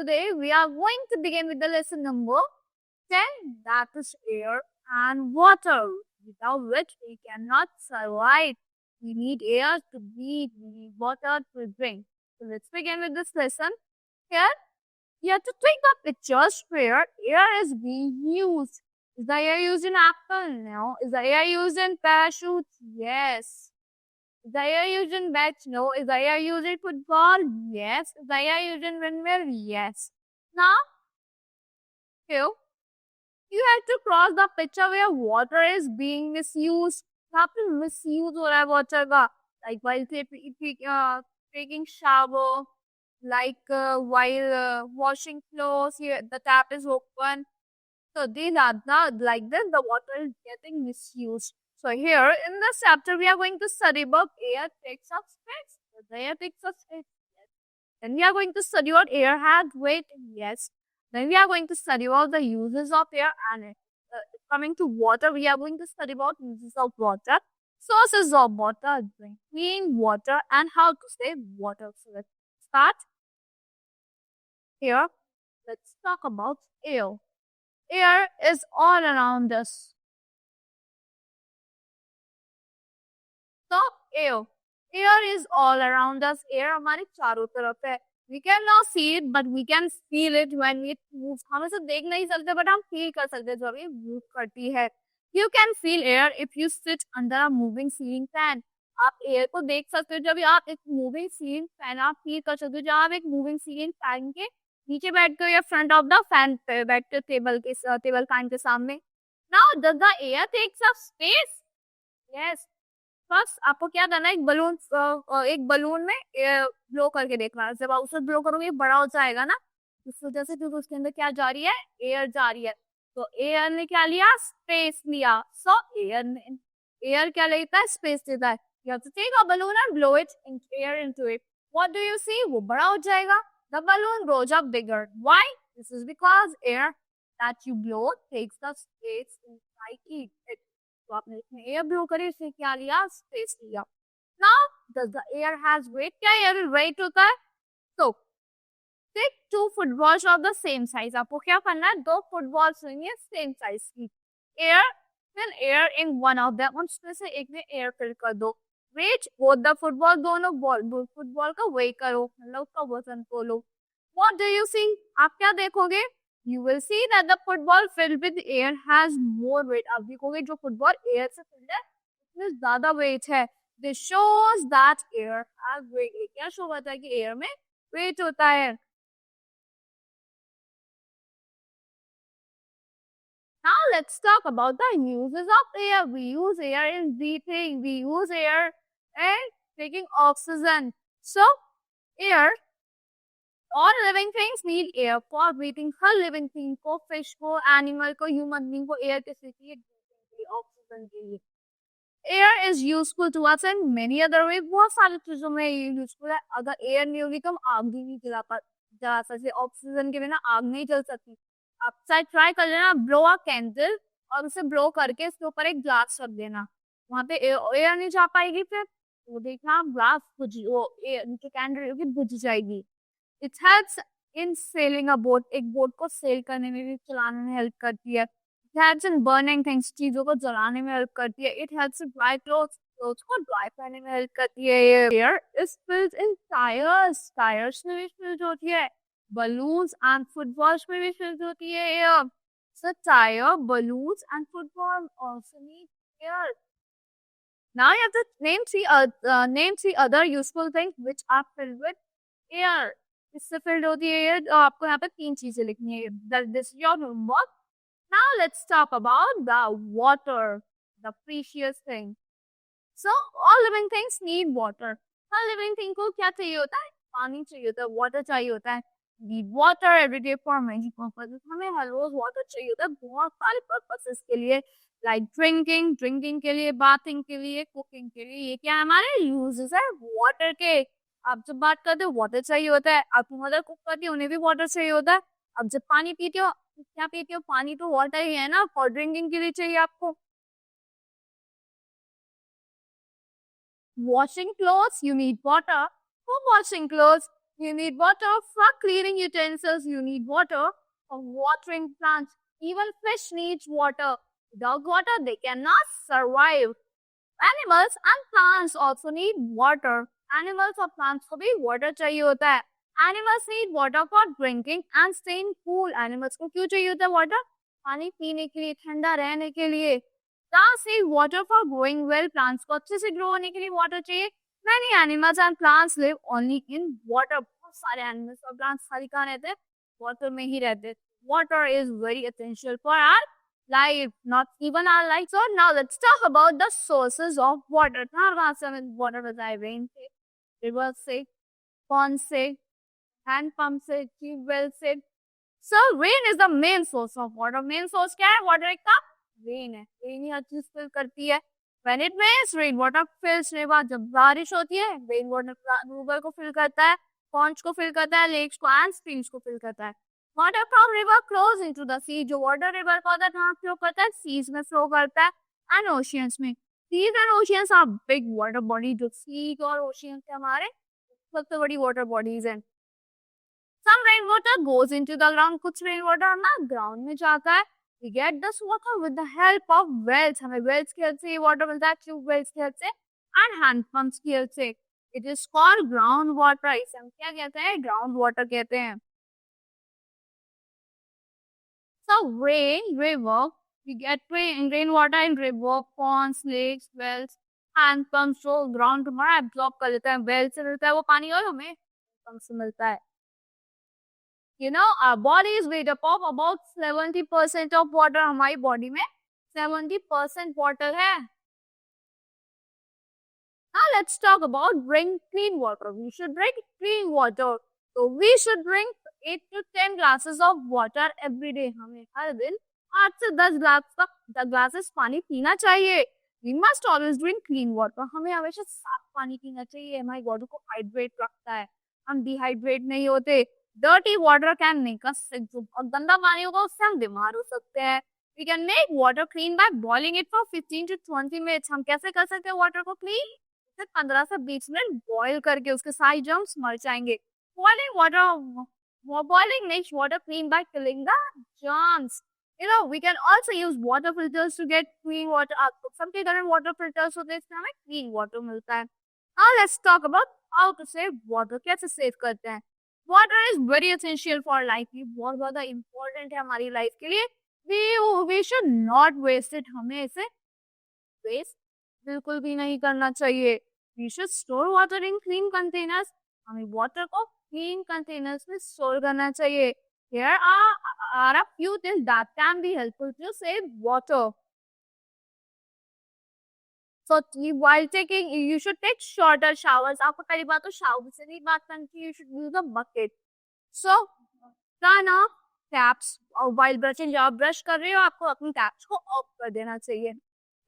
today we are going to begin with the lesson number 10, that is air and water, without which we cannot survive. We need air to breathe, we need water to drink. So let's begin with this lesson. Here, you have to take the pictures where air is being used. Is the air used in apple? No. Is the air used in parachutes? Yes. Is the air used in bats? No. Is the air used in football? Yes. Is the air used in windmill? Yes. Now, here, you have to cross the picture where water is being misused. यहाँ पे misuse हो रहा है water का, like while taking shower, like while washing clothes. Here the tap is open, so these are not like this. The water is getting misused. So here in this chapter we are going to study about air takes up space. The air takes up space. Yes. Then we are going to study what air has weight. Yes. Then we are going to study about the uses of air, and coming to water, we are going to study about uses of water, sources of water, clean water, and how to save water. So let's start here. Let's talk about air. Air is all around us. So air is all around us. Air हमारे चारों तरफ है. We cannot see it, but we can feel it when it moves. हम इसे देख नहीं सकते, but हम feel कर सकते हैं जब ये move करती है. You can feel air if you sit under a moving ceiling fan. आप air को देख सकते हो जब आप एक moving ceiling fan आप feel कर सकते हो. जब आप एक moving ceiling fan के नीचे बैठते हो या front of the fan पे बैठते हो table fan के सामने. Now, does the air takes up space? Yes. First आपको क्या करना है, एक बलून में ब्लो करके देखना है. जब आप उसे ब्लो करोगे बड़ा हो जाएगा ना, इस वजह से क्योंकि उसके अंदर क्या जा रही है, एयर जा रही है. तो एयर ने क्या लिया, स्पेस लिया. सो एयर क्या लेता है, स्पेस लेता है. You have to take a balloon and blow it air into it. What do you see? वो बड़ा हो जाएगा. The balloon grows up bigger. Why? This is because air that you blow takes the space inside it. तो आपने इसमें air blow करी, इसने क्या लिया, स्पेस लिया. Now does the air has weight? क्या एयर में वेट होता है? तो take 2 footballs of the same size. आपको क्या करना है, 2 फुटबॉल्स लेनी है सेम साइज की. Air fill air in one of them, उसमें से एक में एयर फिल कर दो. वेट बोथ द फुटबॉल, दोनों फुटबॉल का वेट करो, मतलब उसका वजन तोलो. What do you see? आप क्या देखोगे? You will see that the football filled with air has more weight. आप देखोगे जो फुटबॉल एयर से फिल्ड है उसमें ज्यादा वेट है. This shows that air has weight. ये क्या शो करता है कि एयर में वेट होता है. Now let's talk about the uses of air. We use air in breathing. We use air in taking oxygen. So air, all living things need air for breathing. Her living thing को, fish को, animal को, human being को air किससे चाहिए, oxygen के लिए. Air is useful to us in many other ways. बहुत सारी चीजों में ये यूजफुल है. अगर एयर नहीं होगी तो हम आग भी नहीं जला सकते. ऑक्सीजन के बिना आग नहीं जल सकती. आप चाहे ट्राई कर लेना, ब्लो अ कैंडल और उसे ब्लो करके इसके ऊपर एक ग्लास रख देना, वहां पे एयर नहीं जा पाएगी. फिर वो देखना ग्लास कैंडल होगी बुझ जाएगी. It helps in sailing a boat. एक बोट को सेल करने में भी, चलाने में हेल्प करती है. It helps in burning things. चीजों को जलाने में हेल्प करती है. It helps in dry clothes. Clothes को ड्राई करने में हेल्प करती है. Air is filled in tires. Tyres में भी फिल्ड होती है. Balloons and footballs में भी फिल्ड होती है air. So tire, balloons and football also need air. Now you have to name three other useful things which are filled with air. इससे field होती है एयर. तो आपको यहाँ पे 3 चीजें लिखनी है. This is your homework. Now let's talk about the water, the precious thing. So all living things need water. Her living thing को क्या चाहिए होता है, पानी चाहिए होता है, water चाहिए होता है. Need water every day for many purposes. हमें हर रोज water चाहिए होता है बहुत सारे purposes के लिए, like drinking के लिए, bathing के लिए, cooking के लिए. ये क्या हमारे uses है water के. आप जब बात करते हो वाटर चाहिए होता है. आपकी मदर कुक करती है, उन्हें भी वाटर चाहिए होता है. अब जब पानी पीते हो, क्या पीते हो, पानी तो वाटर ही है ना. फॉर ड्रिंकिंग के लिए चाहिए आपको. Washing clothes, you need water. For washing clothes You need water for cleaning utensils. You need water for watering plants. Even fish needs water. Without water, they cannot survive. Animals and plants also need water. Animals और plants को भी water चाहिए होता है. Animals need water for drinking and staying cool. Animals को क्यों चाहिए होता है water? पानी पीने के लिए, ठंडा रहने के लिए. Plants need water for growing well. Plants को अच्छे से grow होने के लिए water चाहिए. Many animals and plants live only in water. बहुत सारे animals और plants सारी कहाँ रहते हैं? Water में ही रहते हैं. Water is very essential for our life, not even our life. So now let's talk about the sources of water. कहाँ से हमें water मिलता है? Rain से, river से, pond से, hand pump से, tube well से. So rain is the main source of water. Main source क्या है water का? Rain है. Rain ही हर चीज fill करती है. When it rains, rain water fills river. जब बारिश होती है, rain water river को fill करता है, ponds को fill करता है, lakes को and streams को fill करता है. Water from river flows into the sea. जो water river का होता है कहाँ flow करता है? Seas में flow करता है and oceans में. Seas and oceans are big water bodies. जो sea और oceans के हमारे सबसे बड़ी water bodies हैं. Some rainwater goes into the ground. कुछ rainwater ना ground में जाता है. We get this water with the help of wells. हमें wells की help से ये water मिलता है, tube wells की help से and hand pumps की help से. It is called ground water. इसे हम क्या कहते हैं? Ground water कहते हैं. So rain, river, we get rainwater in river, ponds, lakes, wells, hand pumps जो ground हमारा absorb कर लेता है, well से मिलता है वो पानी और हमें pump से मिलता है. You know, our body is made up of about 70% of water. हमारी body में 70% water है. Now let's talk about drink clean water. We should drink clean water. So we should drink 8 to 10 glasses of water every day. हमें हर दिन 8 से 10 glass तक 10 glasses पानी पीना चाहिए. We must always drink clean water. हमें हमेशा साफ पानी पीना चाहिए. हमारी बॉडी को हाइड्रेट रखता है. हम डिहाइड्रेट नहीं होते. Dirty water can make us sick. जो बहुत गंदा पानी होगा उससे हम बीमार हो सकते हैं. We can make water clean by boiling it for 15 to 20 minutes. हम कैसे कर सकते हैं water को clean? 15 से 20 मिनट बॉईल करके उसके सारे जर्म्स मर जाएंगे. Boiling makes water clean by killing the germs. You know, we can also use water filters to get clean water. सबके घर में water filters होते हैं, इससे हमें clean water मिलता है. Now let's talk about how to save water. कैसे save करते हैं? Water is very essential for life. ये बहुत ज़्यादा important है हमारी life के लिए. We should not waste it. हमें इसे waste बिल्कुल भी नहीं करना चाहिए. We should store water in clean containers. हमें water को clean containers में store करना चाहिए. Here are a few things that can be helpful to save water. So while taking, you should take shorter showers. आपको पहली बात तो shower से नहीं बात करनी चाहिए. You should use a bucket. So turn off taps. और while brushing जब आप brush कर रहे हो आपको अपनी taps को off कर देना चाहिए.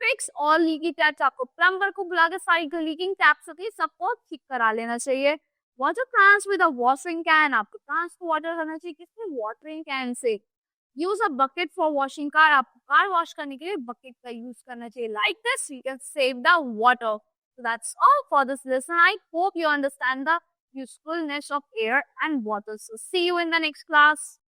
Fix all leaky taps. आपको plumber को बुला के सारी leaking taps होती है सबको ठीक करा लेना चाहिए. Water plants with a watering can. आपको plants को water करना चाहिए किससे? Watering can से. Use a bucket for washing car. आपको कार वॉश करने के लिए bucket का यूज करना चाहिए. Like this, you can save the water. So that's all for this lesson. I hope you understand the usefulness of air and water. So see you in the next class.